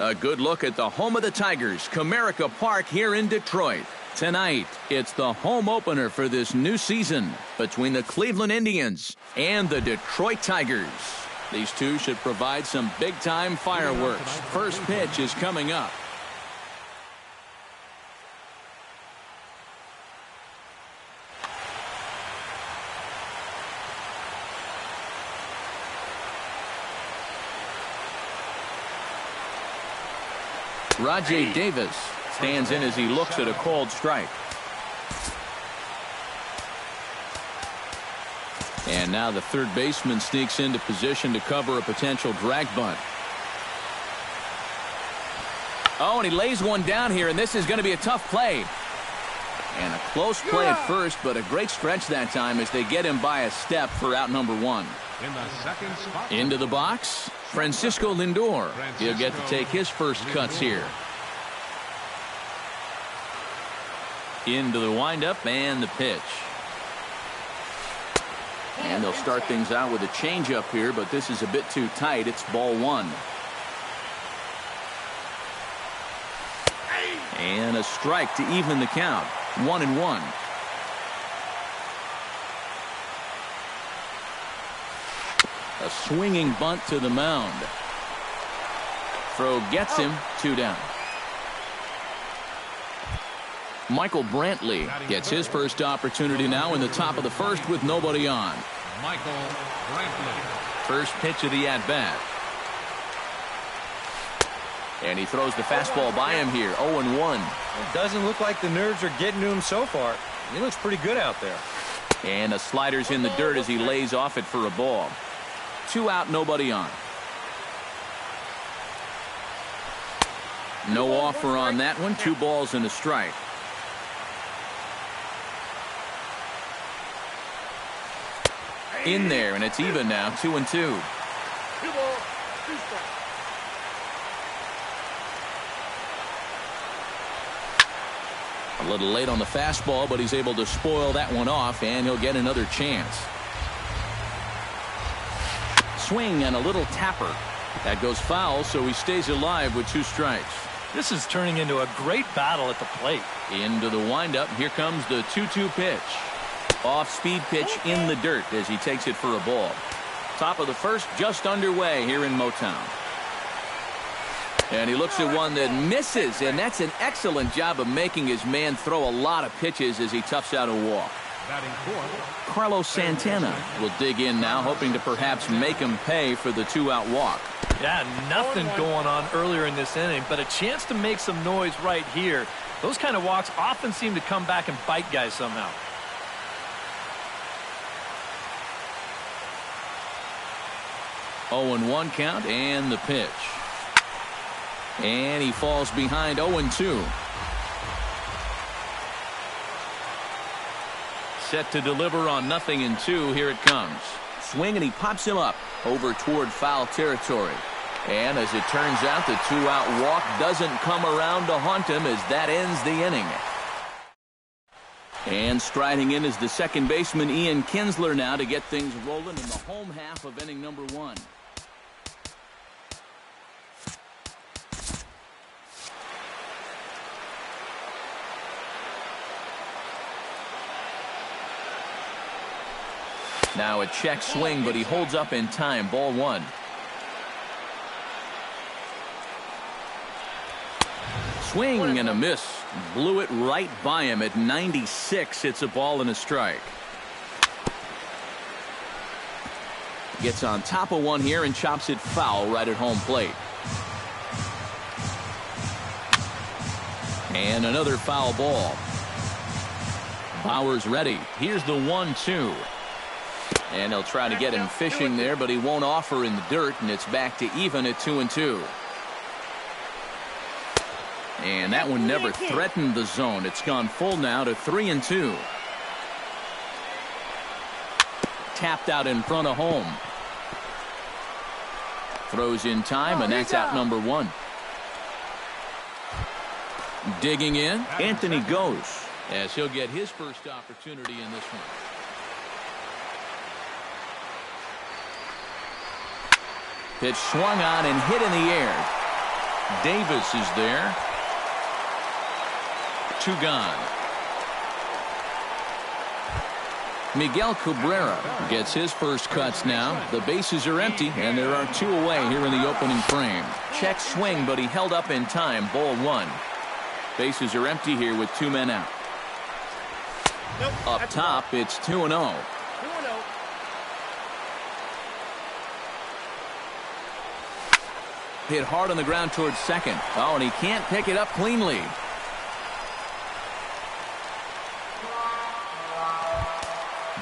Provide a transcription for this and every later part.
A good look at the home of the Tigers, Comerica Park here in Detroit. Tonight, it's the home opener for this new season between the Cleveland Indians and the Detroit Tigers. These two should provide some big-time fireworks. First pitch is coming up. Rajay Davis stands in as he looks at a called strike. And now the third baseman sneaks into position to cover a potential drag bunt. Oh, and he lays one down here, and this is going to be a tough play. And a close play at first, but a great stretch that time as they get him by a step for out number one. In the second spot. Into the box, Francisco Lindor. He'll get to take his first cuts here. Into the windup and the pitch. And they'll start things out with a changeup here, but this is a bit too tight. It's ball one. And a strike to even the count. 1-1. A swinging bunt to the mound. Throw gets him. 2 down. Michael Brantley gets his first opportunity now in the top of the first with nobody on. Michael Brantley. First pitch of the at-bat. And he throws the fastball by him here. 0-1. It doesn't look like the nerves are getting to him so far. He looks pretty good out there. And a slider's in the dirt as he lays off it for a ball. 2 out, nobody on. No offer on that one. 2 balls and a strike. In there, and it's even now. 2-2. A little late on the fastball, but he's able to spoil that one off, and he'll get another chance. Swing and a little tapper. That goes foul, so he stays alive with 2 strikes. This is turning into a great battle at the plate. Into the windup. Here comes the 2-2 pitch. Off-speed pitch in the dirt as he takes it for a ball. Top of the first just underway here in Motown. And he looks at one that misses, and that's an excellent job of making his man throw a lot of pitches as he toughs out a walk. Carlos Santana will dig in now, hoping to perhaps make him pay for the 2-out walk. Yeah, nothing going on earlier in this inning, but a chance to make some noise right here. Those kind of walks often seem to come back and bite guys somehow. Oh, 0-1 count and the pitch. And he falls behind. 0-2. Set to deliver on 0-2. Here it comes. Swing, and he pops him up over toward foul territory. And as it turns out, the 2-out walk doesn't come around to haunt him as that ends the inning. And striding in is the second baseman, Ian Kinsler, now to get things rolling in the home half of inning number 1. Now a check swing, but he holds up in time. Ball 1. Swing and a miss. Blew it right by him at 96. It's a ball and a strike. Gets on top of one here and chops it foul right at home plate. And another foul ball. Bauer's ready. Here's the 1-2. And he'll try to get him fishing there, but he won't offer in the dirt, and it's back to even at 2-2. And that one never threatened the zone. It's gone full now to 3-2. Tapped out in front of home. Throws in time, and that's out number 1. Digging in, Anthony goes as he'll get his first opportunity in this one. Pitch swung on and hit in the air. Davis is there. 2 gone. Miguel Cabrera gets his first cuts now. The bases are empty, and there are 2 away here in the opening frame. Check swing, but he held up in time. Ball 1. Bases are empty here with 2 men out. Up top, it's 2-0. Hit hard on the ground towards second. Oh, and he can't pick it up cleanly.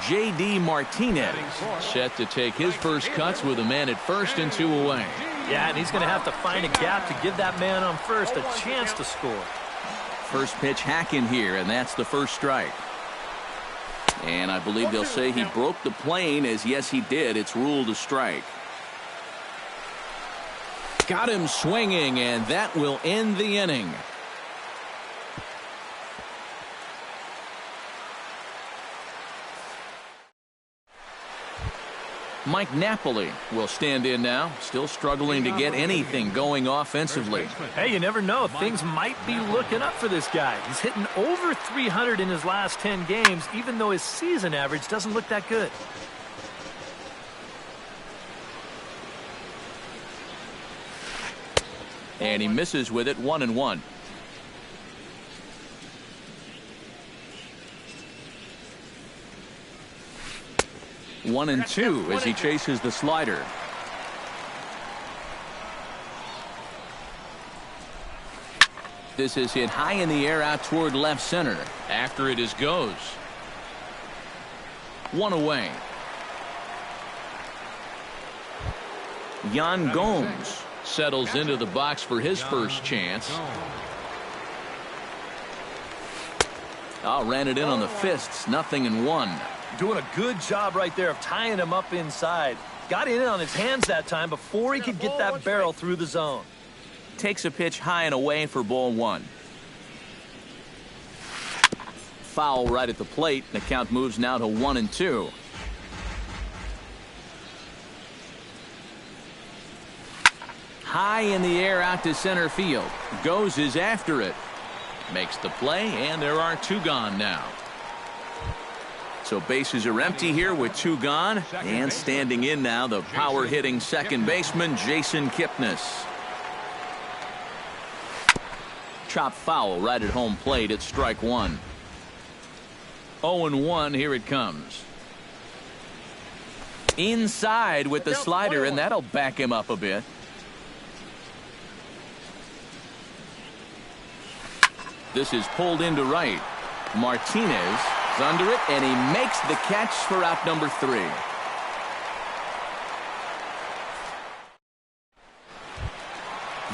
J.D. Martinez set to take his first cuts with a man at first and 2 away. Yeah, and he's going to have to find a gap to give that man on first a chance to score. First pitch hack in here, and that's the first strike. And I believe they'll say he broke the plane, as yes he did. It's ruled a strike. Got him swinging, and that will end the inning. Mike Napoli will stand in now, still struggling to get anything going offensively. Hey, you never know. Things might be looking up for this guy. He's hitting over 300 in his last 10 games, even though his season average doesn't look that good. And he misses with it. 1-1. One and 2 as he chases the slider. This is hit high in the air out toward left center. After it is goes. 1 away. Yan Gomes settles into the box for his first chance. Ran it in on the fists. 0-1. Doing a good job right there of tying him up inside. Got in on his hands that time before he could get that barrel through the zone. Takes a pitch high and away for ball 1. Foul right at the plate. The count moves now to 1-2. High in the air out to center field. Goes is after it. Makes the play, and there are 2 gone now. So bases are empty here with 2 gone, and standing in now the power hitting second baseman Jason Kipnis. Chop foul right at home plate. It's strike 1. 0-1. Here it comes. Inside with the slider, and that'll back him up a bit. This is pulled into right. Martinez is under it, and he makes the catch for out number 3.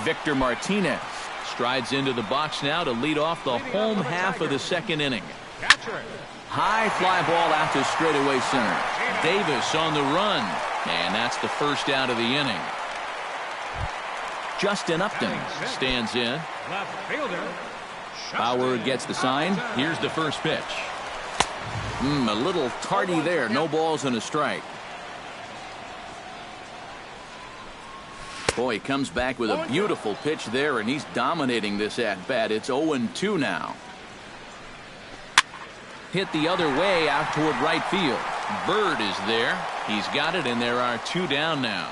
Victor Martinez strides into the box now to lead off the home half of the second inning. High fly ball out to straightaway center. Davis on the run, and that's the first out of the inning. Justin Upton stands in. Bauer gets the sign. Here's the first pitch. A little tardy there. No balls and a strike. Boy, he comes back with a beautiful pitch there, and he's dominating this at-bat. It's 0-2 now. Hit the other way out toward right field. Bird is there. He's got it, and there are 2 down now.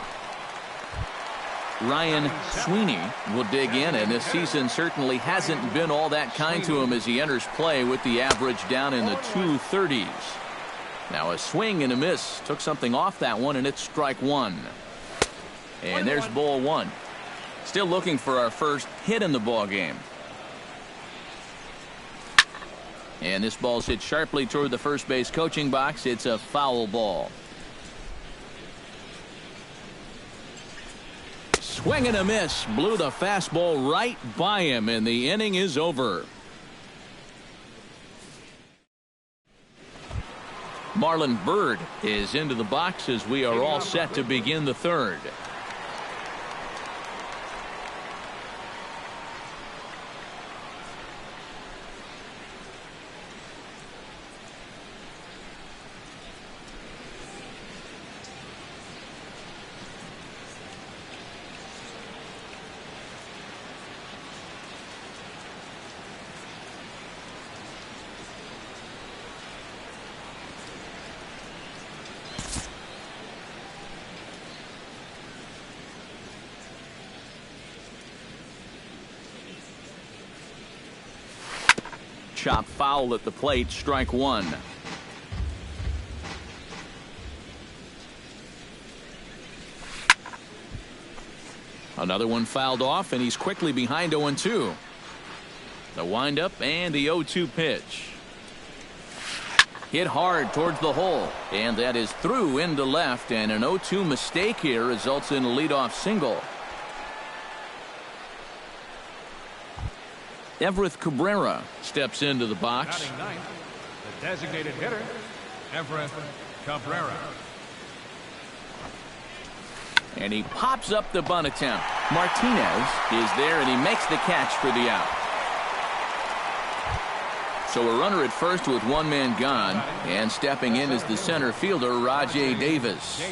Ryan Sweeney will dig in, and this season certainly hasn't been all that kind to him as he enters play with the average down in the 230s. Now a swing and a miss. Took something off that one, and it's strike 1. And there's ball 1. Still looking for our first hit in the ball game. And this ball's hit sharply toward the first base coaching box. It's a foul ball. Swing and a miss. Blew the fastball right by him, and the inning is over. Marlon Byrd is into the box as we are all set to begin the third. Chop foul at the plate, strike one. Another one fouled off, and he's quickly behind 0-2. The windup and the 0-2 pitch. Hit hard towards the hole, and that is through into left, and an 0-2 mistake here results in a leadoff single. Everett Cabrera steps into the box. Batting ninth, the designated hitter, Everett Cabrera. And he pops up the bunt attempt. Martinez is there, and he makes the catch for the out. So a runner at first with one man gone, and stepping in is the center fielder, Rajay Davis.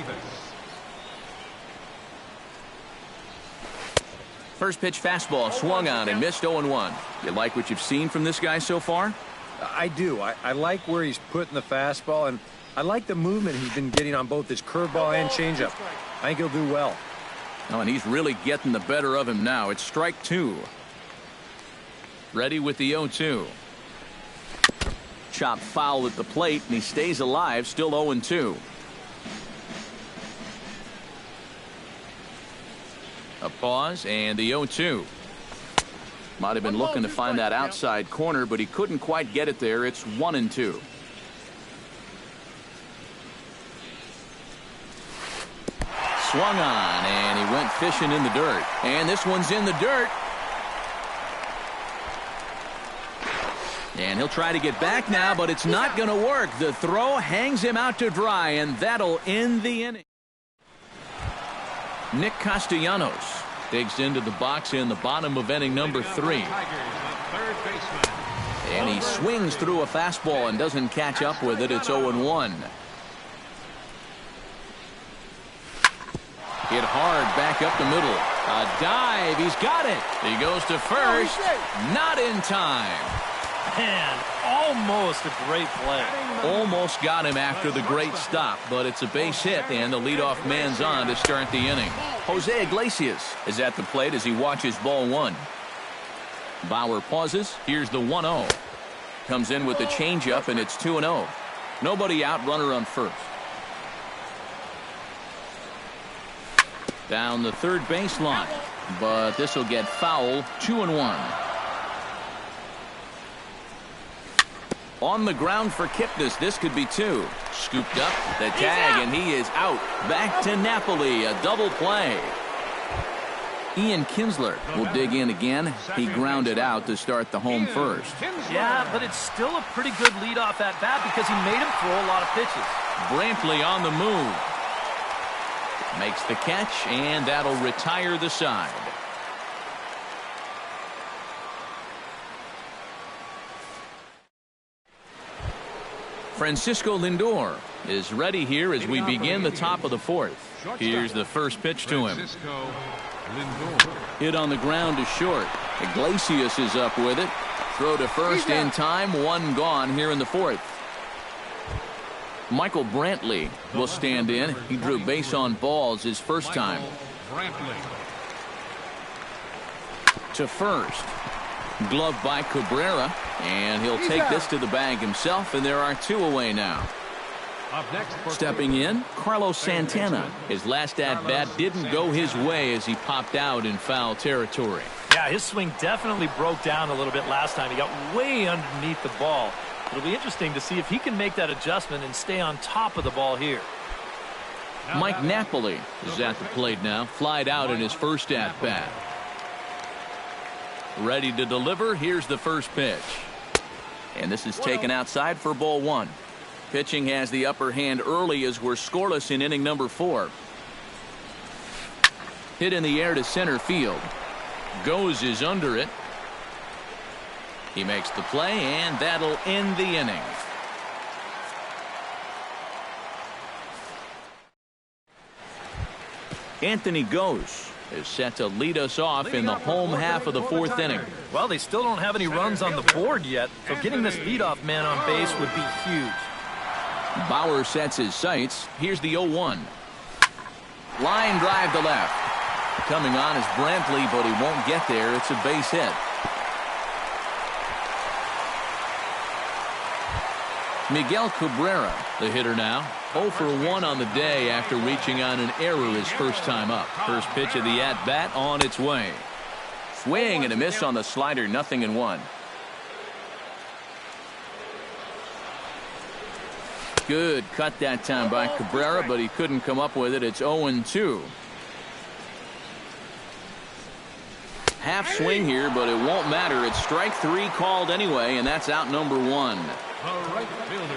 First pitch fastball swung on and missed 0-1. You like what you've seen from this guy so far? I do. I like where he's putting the fastball, and I like the movement he's been getting on both his curveball and changeup. I think he'll do well. Oh, and he's really getting the better of him now. It's strike two. Ready with the 0-2. Chop foul at the plate, and he stays alive, still 0-2. A pause, and the 0-2. Might have been looking to find that outside corner, but he couldn't quite get it there. It's 1-2. Swung on, and he went fishing in the dirt. And this one's in the dirt. And he'll try to get back now, but it's not going to work. The throw hangs him out to dry, and that'll end the inning. Nick Castellanos digs into the box in the bottom of inning number 3. And he swings through a fastball and doesn't catch up with it. It's 0-1. Hit hard back up the middle. A dive. He's got it. He goes to first. Not in time. Man, almost a great play. Almost got him after the great stop, but it's a base hit, and the leadoff man's on to start the inning. Jose Iglesias is at the plate as he watches ball one. Bauer pauses. Here's the 1-0. Comes in with the changeup, and it's 2-0. Nobody out, runner on first. Down the third baseline, but this will get foul. 2-1. On the ground for Kipnis. This could be 2. Scooped up the tag, and he is out. Back to Napoli. A double play. Ian Kinsler will dig in again. He grounded out to start the home first. Yeah, but it's still a pretty good leadoff at bat because he made him throw a lot of pitches. Brantley on the move. Makes the catch, and that'll retire the side. Francisco Lindor is ready here as we begin the top of the fourth. Here's the first pitch to him. Hit on the ground to short. Iglesias is up with it. Throw to first in time. One gone here in the fourth. Michael Brantley will stand in. He drew base on balls his first time. To first. Glove by Cabrera, and he'll take this to the bag himself, and there are 2 away now. Stepping in, Carlos Santana. His last at-bat didn't go his way as he popped out in foul territory. Yeah, his swing definitely broke down a little bit last time. He got way underneath the ball. It'll be interesting to see if he can make that adjustment and stay on top of the ball here. Mike Napoli is at the plate now. Flied out in his first at-bat. Ready to deliver. Here's the first pitch. And this is taken outside for ball 1. Pitching has the upper hand early as we're scoreless in inning number 4. Hit in the air to center field. Goes is under it. He makes the play, and that'll end the inning. Anthony Goes is set to lead us off in the home half of the fourth inning. Well, they still don't have any runs on the board yet, so getting this leadoff man on base would be huge. Bauer sets his sights. Here's the 0-1. Line drive to left. Coming on is Brantley, but he won't get there. It's a base hit. Miguel Cabrera, the hitter now. 0 for 1 on the day after reaching on an error his first time up. First pitch of the at-bat on its way. Swing and a miss on the slider, 0-1. Good cut that time by Cabrera, but he couldn't come up with it. It's 0-2. Half swing here, but it won't matter. It's strike 3 called anyway, and that's out number 1.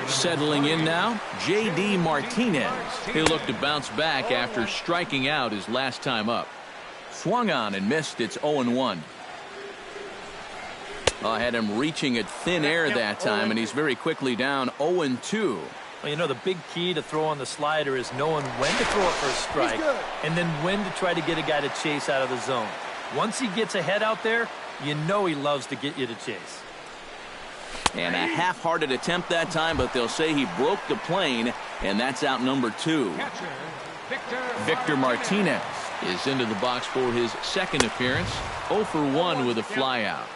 Settling in now, J.D. Martinez. He'll look to bounce back after striking out his last time up. Swung on and missed. It's 0-1. I had him reaching at thin air that time, and he's very quickly down 0-2. Well, you know, the big key to throw on the slider is knowing when to throw it for a strike and then when to try to get a guy to chase out of the zone. Once he gets ahead out there, you know he loves to get you to chase. And a half-hearted attempt that time, but they'll say he broke the plane, and that's out number 2. Victor Martinez is into the box for his second appearance. 0 for 1 with a flyout.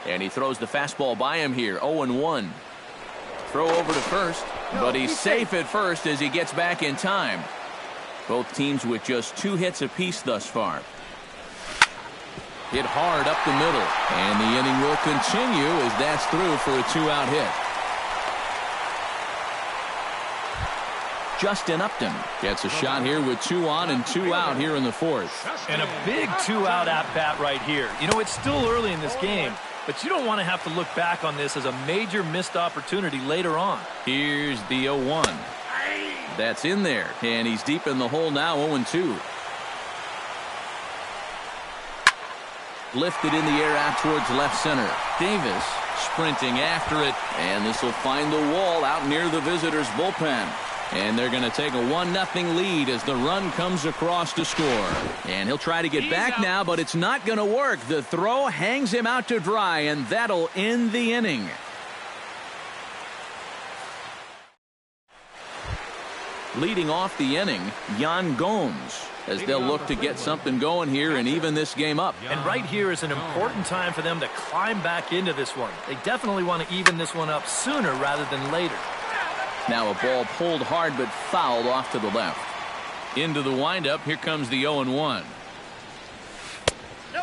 And he throws the fastball by him here. 0-1. Throw over to first, but he's safe at first as he gets back in time. Both teams with just 2 hits apiece thus far. Hit hard up the middle, and the inning will continue as that's through for a 2-out hit. Justin Upton gets a shot here with 2 on and 2 out here in the 4th. And a big 2-out at-bat right here. You know, it's still early in this game, but you don't want to have to look back on this as a major missed opportunity later on. Here's the 0-1. That's in there, and he's deep in the hole now, 0-2. Lifted in the air out towards left center. Davis sprinting after it, and this will find the wall out near the visitors' bullpen. And they're going to take a 1-0 lead as the run comes across to score. And he'll try to get back now, but it's not going to work. The throw hangs him out to dry, and that'll end the inning. Leading off the inning, Yan Gomes, as they'll look to get something going here and even this game up. And right here is an important time for them to climb back into this one. They definitely want to even this one up sooner rather than later. Now a ball pulled hard but fouled off to the left. Into the windup, here comes the 0-1.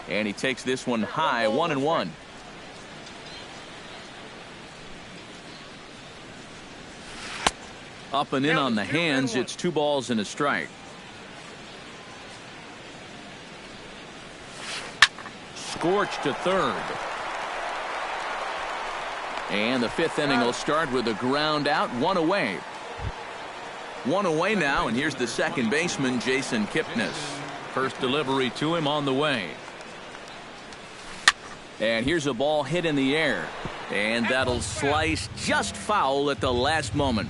And he takes this one high, 1-1. Up and in on the hands, it's 2 balls and a strike. Scorched to third. And the 5th inning will start with a ground out, 1 away. 1 away now, and here's the second baseman, Jason Kipnis. First delivery to him on the way. And here's a ball hit in the air. And that'll slice just foul at the last moment.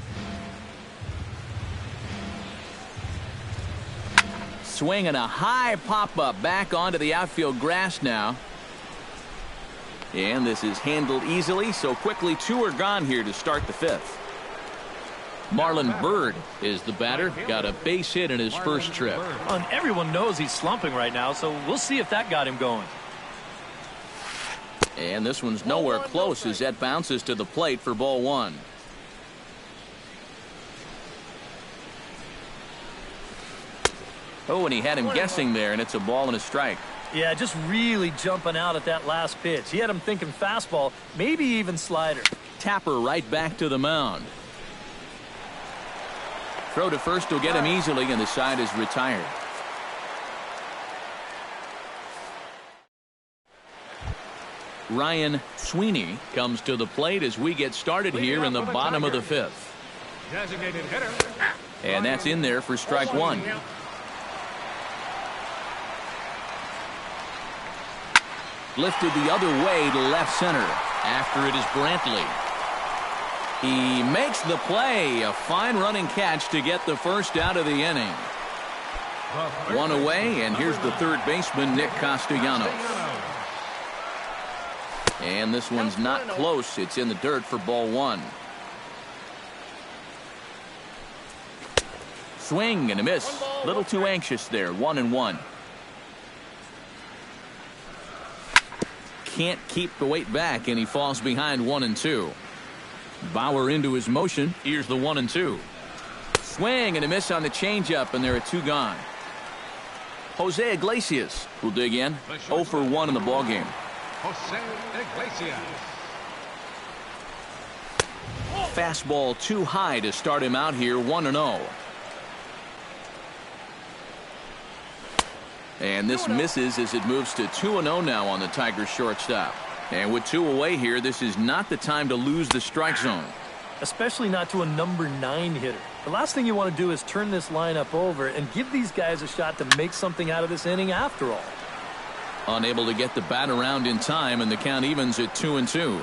Swinging a high pop-up back onto the outfield grass now. And this is handled easily, so quickly 2 are gone here to start the 5th. Marlon Byrd is the batter. Got a base hit in his first trip. And everyone knows he's slumping right now, so we'll see if that got him going. And this one's nowhere close as that bounces to the plate for ball 1. Oh, and he had him guessing there, and it's a ball and a strike. Yeah, just really jumping out at that last pitch. He had him thinking fastball, maybe even slider. Tapper right back to the mound. Throw to first will get him easily, and the side is retired. Ryan Sweeney comes to the plate as we get started here in the bottom of the 5th. Designated hitter. And that's in there for strike 1. Lifted the other way to left center. After it is Brantley. He makes the play. A fine running catch to get the first out of the inning. 1 away, and here's the third baseman, Nick Castellanos. And this one's not close. It's in the dirt for ball 1. Swing and a miss. A little too anxious there. 1-1. Can't keep the weight back, and he falls behind 1-2. Bauer into his motion. Here's the 1-2. Swing and a miss on the changeup, and there are 2 gone. Jose Iglesias will dig in. 0 for 1 in the ballgame. Jose Iglesias. Fastball too high to start him out here, 1-0. And this misses as it moves to 2-0 now on the Tigers shortstop. And with 2 away here, this is not the time to lose the strike zone. Especially not to a number 9 hitter. The last thing you want to do is turn this lineup over and give these guys a shot to make something out of this inning after all. Unable to get the bat around in time, and the count evens at 2-2.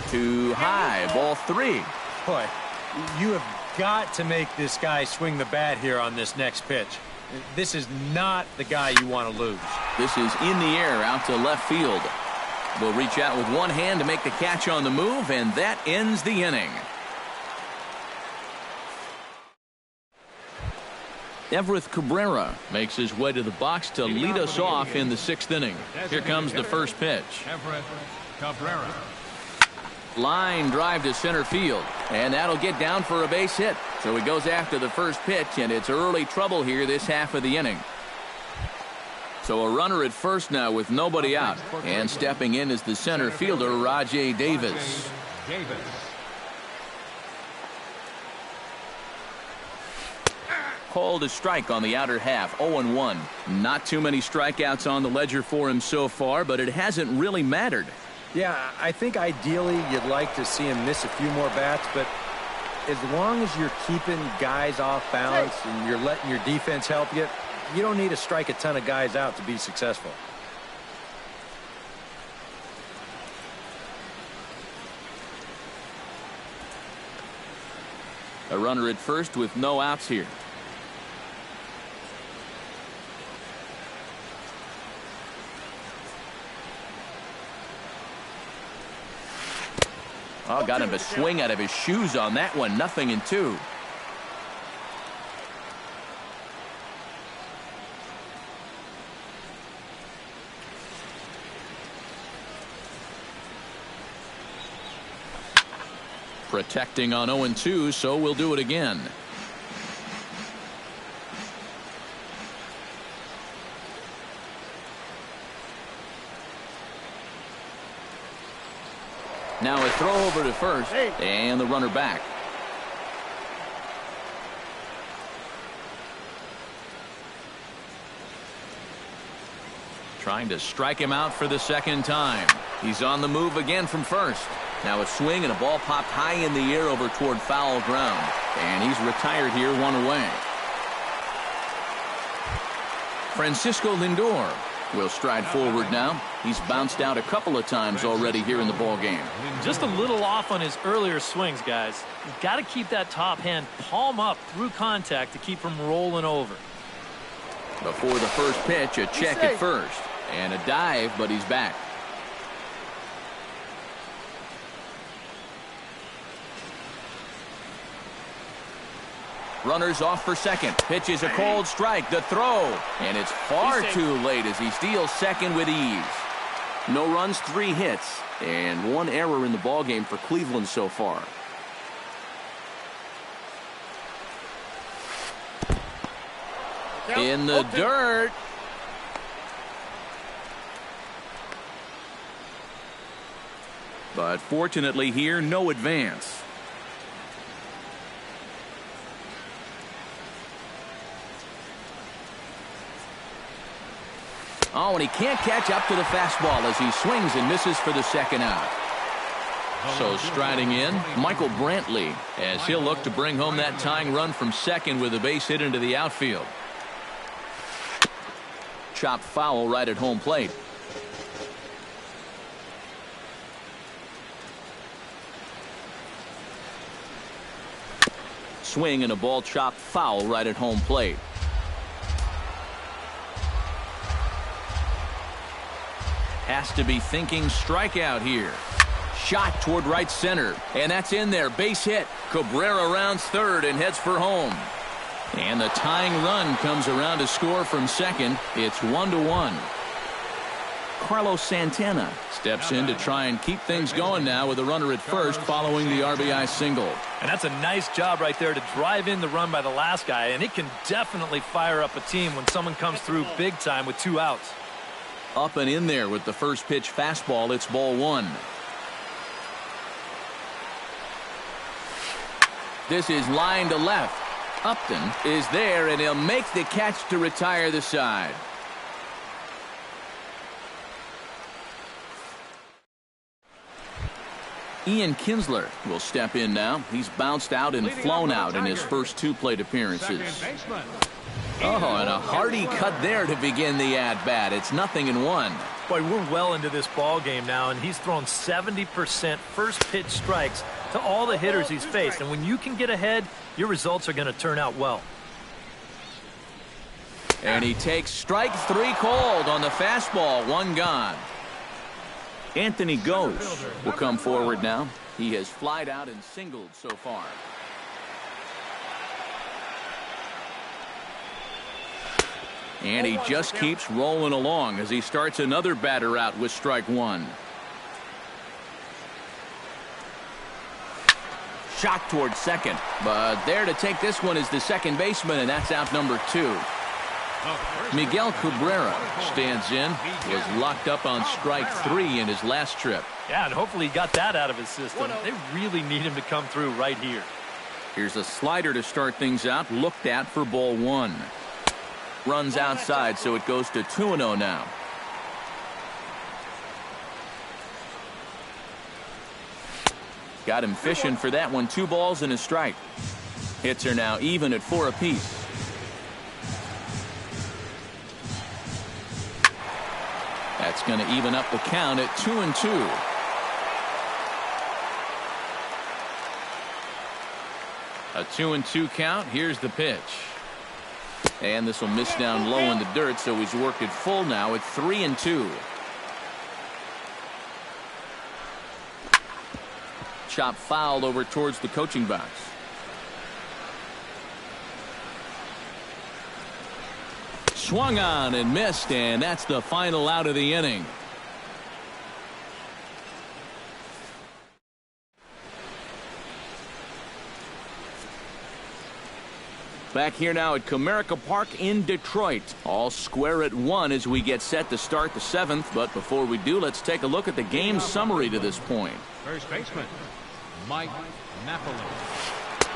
Too high, ball 3. Boy, you have got to make this guy swing the bat here on this next pitch. This is not the guy you want to lose. This is in the air out to left field. Will reach out with one hand to make the catch on the move, and that ends the inning. Everett Cabrera makes his way to the box to lead us off in the 6th inning. Here comes the first pitch. Everett Cabrera. Line drive to center field, and that'll get down for a base hit. So he goes after the first pitch, and it's early trouble here this half of the inning. So a runner at first now with nobody out, and stepping in is the center fielder, Rajay Davis. Called a strike on the outer half, 0-1. Not too many strikeouts on the ledger for him so far, but it hasn't really mattered. Yeah, I think ideally you'd like to see him miss a few more bats, but as long as you're keeping guys off balance and you're letting your defense help you, you don't need to strike a ton of guys out to be successful. A runner at first with no outs here. Oh, got him to swing out of his shoes on that one. 0-2. Protecting on 0-2, so we'll do it again. Now a throw over to first, and the runner back. Trying to strike him out for the second time. He's on the move again from first. Now a swing and a ball popped high in the air over toward foul ground. And he's retired here, 1 away. Francisco Lindor will stride forward now. He's bounced out a couple of times already here in the ball game. Just a little off on his earlier swings, guys. You've got to keep that top hand palm up through contact to keep from rolling over. Before the first pitch, a check at first. And a dive, but he's back. Runners off for second. Pitch is a cold strike. The throw. And it's far too late as he steals second with ease. No runs, 3 hits, and 1 error in the ballgame for Cleveland so far. In the dirt. But fortunately here, no advance. Oh, and he can't catch up to the fastball as he swings and misses for the second out. So striding in, Michael Brantley, as he'll look to bring home that tying run from second with a base hit into the outfield. Chopped foul right at home plate. Swing and a ball chopped foul right at home plate. Has to be thinking strikeout here. Shot toward right center, and that's in there. Base hit. Cabrera rounds third and heads for home. And the tying run comes around to score from second. It's 1-1. Carlos Santana steps in to try and keep things going now with a runner at first following the RBI single. And that's a nice job right there to drive in the run by the last guy, and it can definitely fire up a team when someone comes through big time with 2 outs. Up and in there with the first pitch fastball. It's ball 1. This is line to left. Upton is there, and he'll make the catch to retire the side. Ian Kinsler will step in now. He's bounced out and flown out in his first 2 plate appearances. Oh, and a hearty cut there to begin the at-bat. It's 0-1. Boy, we're well into this ball game now, and he's thrown 70% first pitch strikes to all the hitters he's faced. And when you can get ahead, your results are going to turn out well. And he takes strike 3 called on the fastball. 1 gone. Anthony Gose will come forward now. He has flied out and singled so far. And he just keeps rolling along as he starts another batter out with strike 1. Shot towards second, but there to take this one is the second baseman, and that's out number 2. Miguel Cabrera stands in, was locked up on strike 3 in his last trip. Yeah, and hopefully he got that out of his system. They really need him to come through right here. Here's a slider to start things out, looked at for ball 1. Runs outside, so it goes to 2-0 now. Got him fishing for that one. 2 balls and a strike. Hits are now even at 4 apiece. That's going to even up the count at 2-2. A 2-2 count. Here's the pitch. And this will miss down low in the dirt, so he's worked it full now at 3-2. Chop fouled over towards the coaching box. Swung on and missed, and that's the final out of the inning. Back here now at Comerica Park in Detroit. All square at 1 as we get set to start the 7th. But before we do, let's take a look at the game summary to this point. First baseman, Mike Napoli.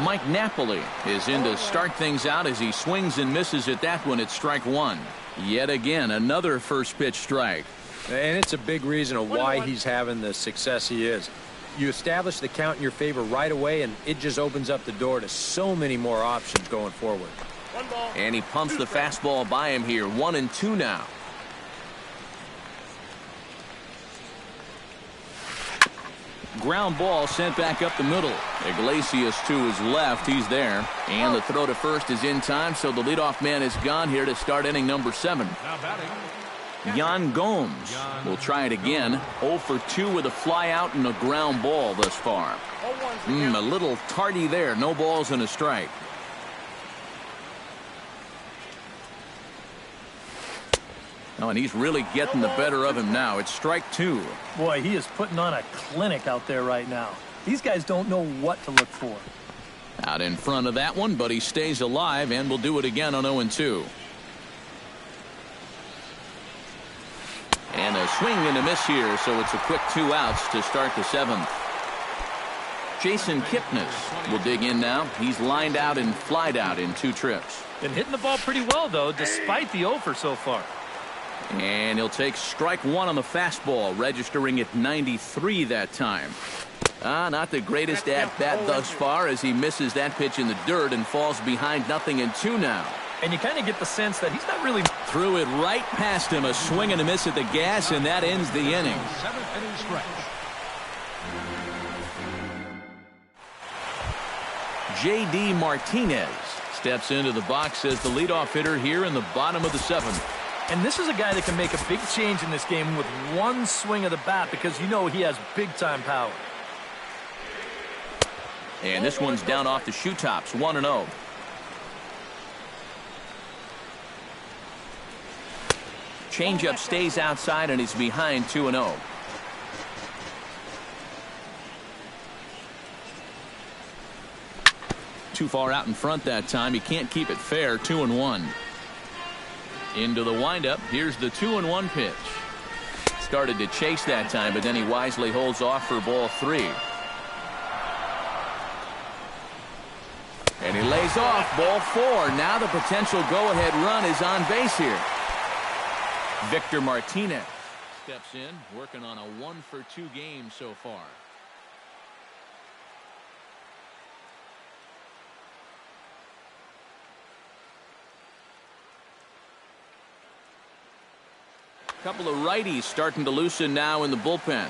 Mike Napoli is in to start things out as he swings and misses at that one at strike 1. Yet again, another first pitch strike. And it's a big reason of why he's having the success he is. You establish the count in your favor right away, and it just opens up the door to so many more options going forward. And he pumps the fastball by him here. 1-2 now. Ground ball sent back up the middle. Iglesias to his left. He's there. And the throw to first is in time, so the leadoff man is gone here to start inning number 7. Now batting, Yan Gomes will try it again. 0 for 2 with a fly out and a ground ball thus far. A little tardy there. No balls and a strike. Oh, and he's really getting the better of him now. It's strike 2. Boy, he is putting on a clinic out there right now. These guys don't know what to look for. Out in front of that one, but he stays alive and will do it again on 0-2. And a swing and a miss here, so it's a quick 2 outs to start the 7th. Jason Kipnis will dig in now. He's lined out and flied out in 2 trips. Been hitting the ball pretty well, though, despite the offer so far. And he'll take strike 1 on the fastball, registering at 93 that time. Not the greatest at-bat thus far as he misses that pitch in the dirt and falls behind 0-2 now. And you kind of get the sense that he's not really... Threw it right past him. A swing and a miss at the gas, and that ends the inning. 7th inning stretch. J.D. Martinez steps into the box as the leadoff hitter here in the bottom of the 7th. And this is a guy that can make a big change in this game with one swing of the bat because you know he has big-time power. And this one's down off the shoe tops, 1-0. Changeup stays outside, and he's behind 2-0. Too far out in front that time. He can't keep it fair. 2-1. Into the windup. Here's the 2-1 pitch. Started to chase that time, but then he wisely holds off for ball 3. And he lays off ball 4. Now the potential go-ahead run is on base here. Victor Martinez steps in, working on a 1-for-2 game so far. Couple of righties starting to loosen now in the bullpen.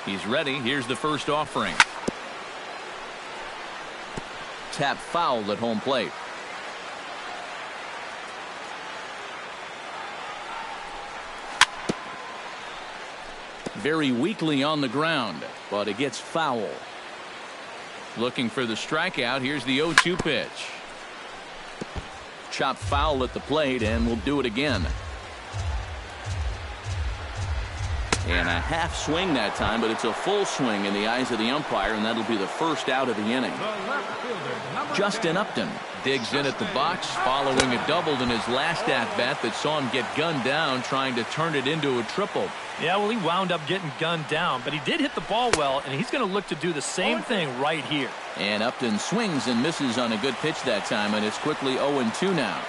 He's ready. Here's the first offering. Tap foul at home plate. Very weakly on the ground, but it gets foul. Looking for the strikeout. Here's the 0-2 pitch. Chop foul at the plate, and we'll do it again. And a half swing that time, but it's a full swing in the eyes of the umpire, and that'll be the first out of the inning. Justin Upton digs in at the box following a double in his last at-bat that saw him get gunned down trying to turn it into a triple. Yeah, well, he wound up getting gunned down, but he did hit the ball well, and he's going to look to do the same thing right here. And Upton swings and misses on a good pitch that time, and it's quickly 0-2 now.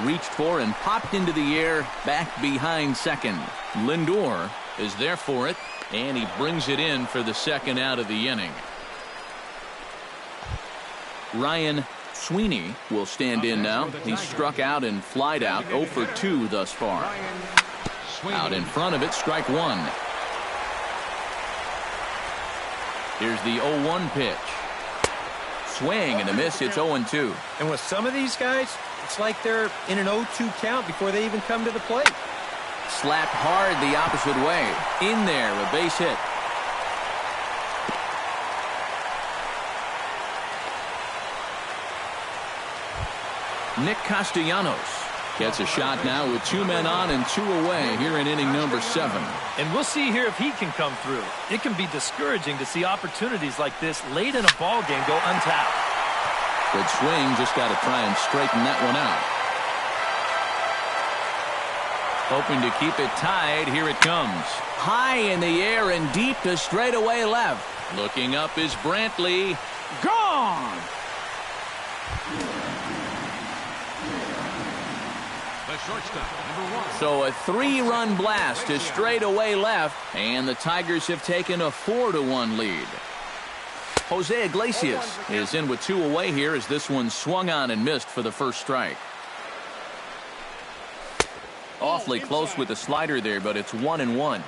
Reached for and popped into the air back behind second. Lindor is there for it, and he brings it in for the second out of the inning. Ryan Sweeney will stand in now. He's struck out and flied out 0-for-2 thus far. Out in front of it, strike one. Here's the 0-1 pitch. Swing and a miss. It's 0-2. And with some of these guys, it's like they're in an 0-2 count before they even come to the plate. Slapped hard the opposite way. In there, a base hit. Nick Castellanos gets a shot now with 2 men on and 2 away here in inning number 7. And we'll see here if he can come through. It can be discouraging to see opportunities like this late in a ball game go untapped. Good swing, just got to try and straighten that one out. Hoping to keep it tied. Here it comes. High in the air and deep to straightaway left. Looking up is Brantley. Gone! The shortstop, number 1. So a 3-run blast to straightaway left, and the Tigers have taken a 4-1 lead. Jose Iglesias is in with 2 away here as this one swung on and missed for the first strike. Awfully close with the slider there, but it's 1-1.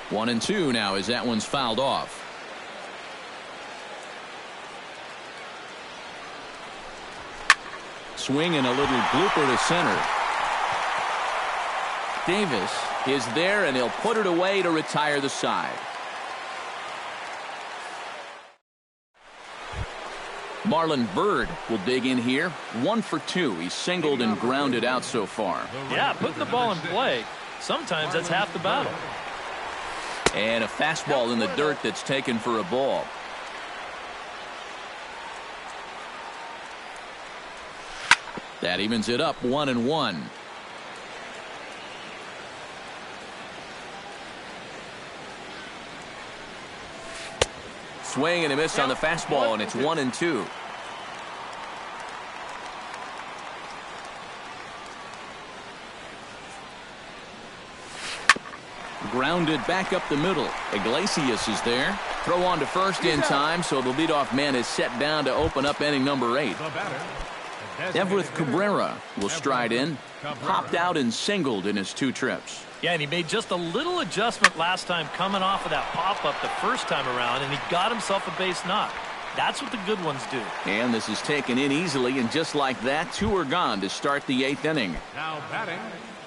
1-2 now as that one's fouled off. Swing and a little blooper to center. Davis is there, and he'll put it away to retire the side. Marlon Byrd will dig in here. 1-for-2. He's singled and grounded out so far. Yeah, putting the ball in play. Sometimes that's half the battle. And a fastball in the dirt that's taken for a ball. That evens it up 1-1. Swing and a miss on the fastball, and it's 1-2. Grounded back up the middle. Iglesias is there. Throw on to first in time, so the leadoff man is set down to open up inning number 8. Everett Cabrera will stride in. Popped out and singled in his 2 trips. Yeah, and he made just a little adjustment last time coming off of that pop-up the first time around, and he got himself a base knock. That's what the good ones do. And this is taken in easily, and just like that, 2 are gone to start the 8th inning. Now batting,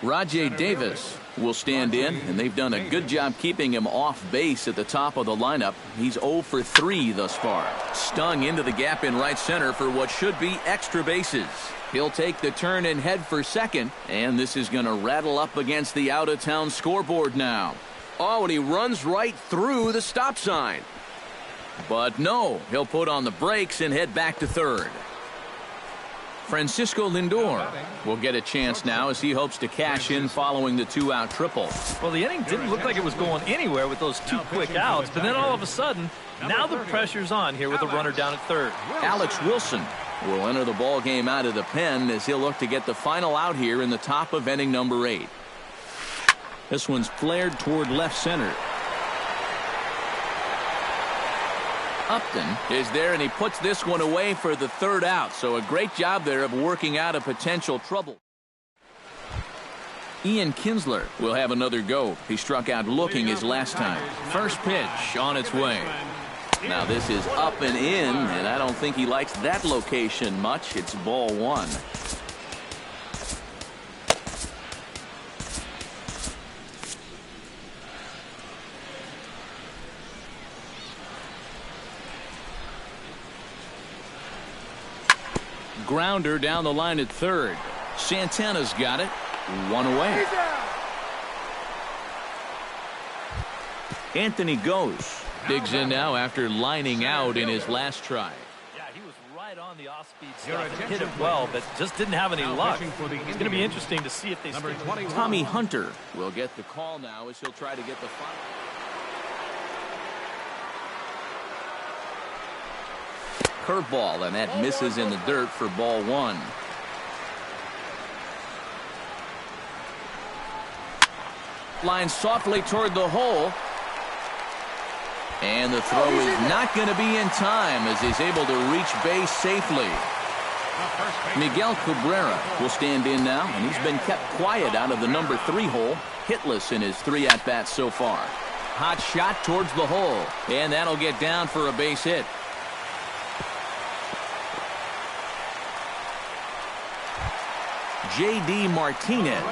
Rajay Davis will stand in, and they've done a good job keeping him off base at the top of the lineup. He's 0 for 3 thus far. Stung into the gap in right center for what should be extra bases. He'll take the turn and head for second, and this is going to rattle up against the out-of-town scoreboard now. Oh, and he runs right through the stop sign. But no, he'll put on the brakes and head back to third. Francisco Lindor will get a chance now as he hopes to cash in following the 2-out triple. Well, the inning didn't look like it was going anywhere with those 2 quick outs, but then all of a sudden, now the pressure's on here with a runner down at third. Alex Wilson will enter the ball game out of the pen as he'll look to get the final out here in the top of inning number 8. This one's flared toward left center. Upton is there, and he puts this one away for the 3rd out. So a great job there of working out a potential trouble. Ian Kinsler will have another go. He struck out looking his last time. First pitch on its way. Now this is up and in, and I don't think he likes that location much. It's ball 1. Grounder down the line at third. Santana's got it. 1 away. Anthony goes. Digs in now after lining out in his last try. Yeah, he was right on the off-speed stuff and hit it well, but just didn't have any luck. It's going to be interesting to see if they stay. Tommy Hunter will get the call now as he'll try to get the final. Curveball, and that misses in the dirt for ball 1. Line softly toward the hole. And the throw is not going to be in time as he's able to reach base safely. Miguel Cabrera will stand in now, and he's been kept quiet out of the number 3 hole, hitless in his 3 at-bats so far. Hot shot towards the hole, and that'll get down for a base hit. J.D. Martinez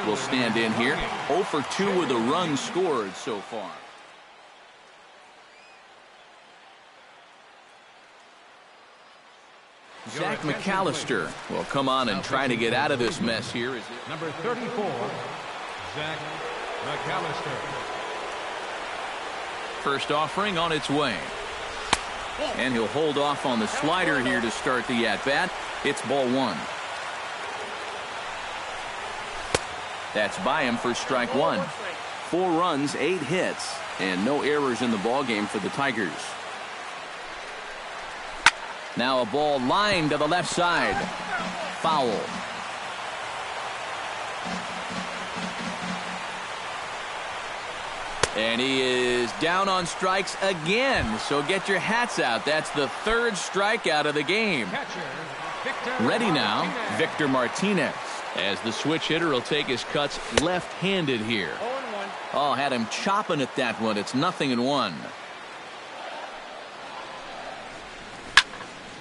will stand in here, 0 for 2 with a run scored so far. Zach McAllister will come on and try to get out of this mess here. Number 34, Zach McAllister. First offering on its way. And he'll hold off on the slider here to start the at-bat. It's ball 1. That's by him for strike 1. 4 runs, 8 hits, and no errors in the ballgame for the Tigers. Now a ball lined to the left side. Foul. And he is down on strikes again. So get your hats out. That's the 3rd strikeout of the game. Ready now, Victor Martinez. As the switch hitter will take his cuts left-handed here. Oh, had him chopping at that one. It's 0-1.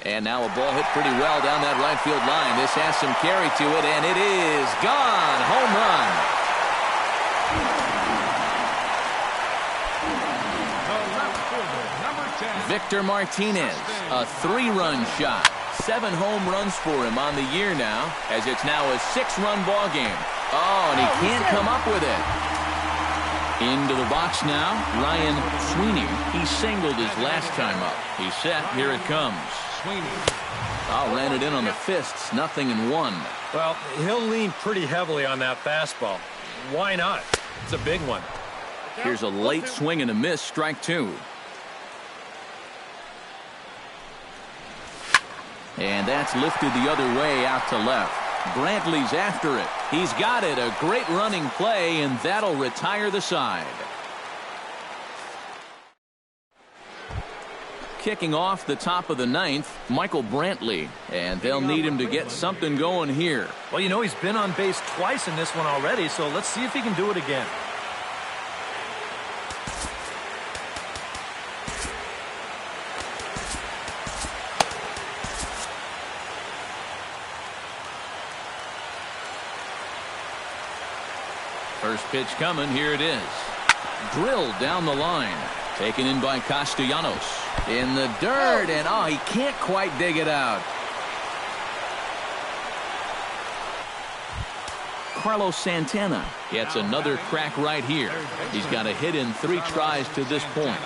And now a ball hit pretty well down that right field line. This has some carry to it, and it is gone. Home run. Victor Martinez, a 3-run shot. 7 home runs for him on the year now, as it's now a 6-run ball game. Oh, and he can't come up with it. Into the box now, Ryan Sweeney. He singled his last time up. He's set. Here it comes. Oh, ran it in on the fists. 0-1. Well, he'll lean pretty heavily on that fastball. Why not? It's a big one. Here's a late swing and a miss. Strike 2. And that's lifted the other way out to left. Brantley's after it. He's got it. A great running play, and that'll retire the side. Kicking off the top of the 9th, Michael Brantley. And they'll need him to get something going here. Well, you know, he's been on base twice in this one already, so let's see if he can do it again. First pitch coming. Here it is. Drilled down the line. Taken in by Castellanos. In the dirt, and he can't quite dig it out. Carlos Santana gets another crack right here. He's got a hit in 3 tries to this point.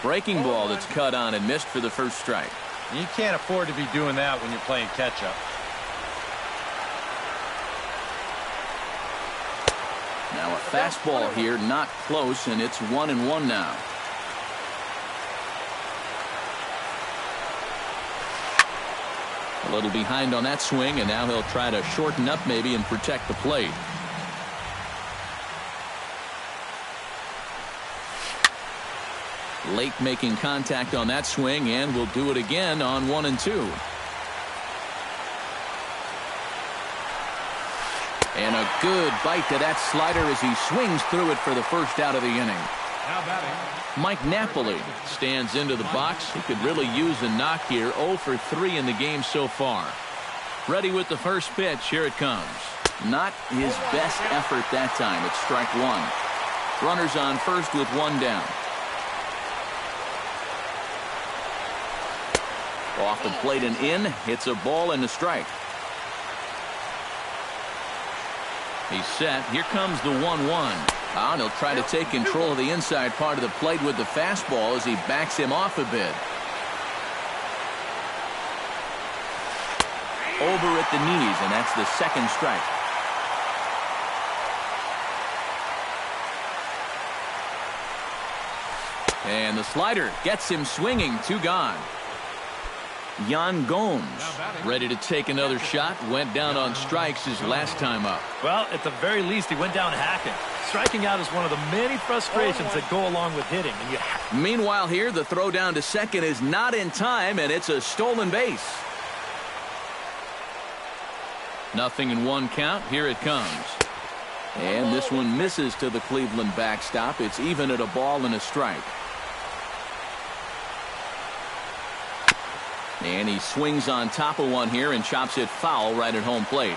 Breaking ball that's cut on and missed for the first strike. You can't afford to be doing that when you're playing catch-up. Now a fastball here, not close, and it's 1-1 now. A little behind on that swing, and now he'll try to shorten up maybe and protect the plate. Late making contact on that swing, and will do it again on 1-2. And a good bite to that slider as he swings through it for the first out of the inning. Now batting. Mike Napoli stands into the box. He could really use a knock here. 0 for 3 in the game so far. Ready with the first pitch. Here it comes. Not his best effort that time. It's strike 1. Runners on first with 1 down. Off the plate and in. Hits a ball and a strike. He's set. Here comes the 1-1. And he'll try to take control of the inside part of the plate with the fastball as he backs him off a bit. Over at the knees, and that's the second strike. And the slider gets him swinging. 2 gone. Yan Gomes ready to take another shot. Went down on strikes his last time up. Well, at the very least, he went down hacking. Striking out is one of the many frustrations that go along with hitting. And meanwhile here, the throw down to second is not in time, and it's a stolen base. 0-1 count. Here it comes. And this one misses to the Cleveland backstop. It's even at a ball and a strike. And he swings on top of one here and chops it foul right at home plate.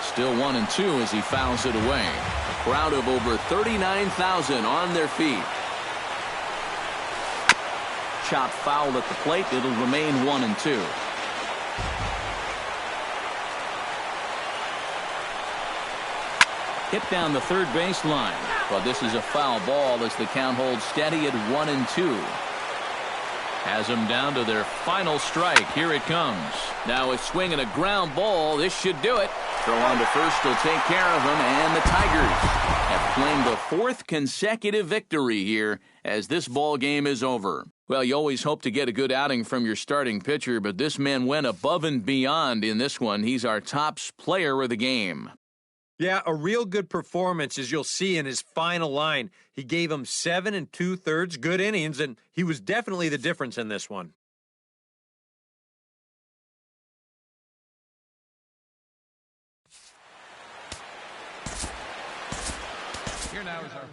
Still 1-2 as he fouls it away. A crowd of over 39,000 on their feet. Chop foul at the plate. It'll remain 1-2. Hit down the third baseline. But this is a foul ball as the count holds steady at 1-2. Has them down to their final strike. Here it comes. Now a swing and a ground ball. This should do it. Throw on to first will take care of him, and the Tigers have claimed the 4th consecutive victory here as this ball game is over. Well, you always hope to get a good outing from your starting pitcher, but this man went above and beyond in this one. He's our top player of the game. Yeah, a real good performance, as you'll see in his final line. He gave him 7 2/3 good innings, and he was definitely the difference in this one. Here now is our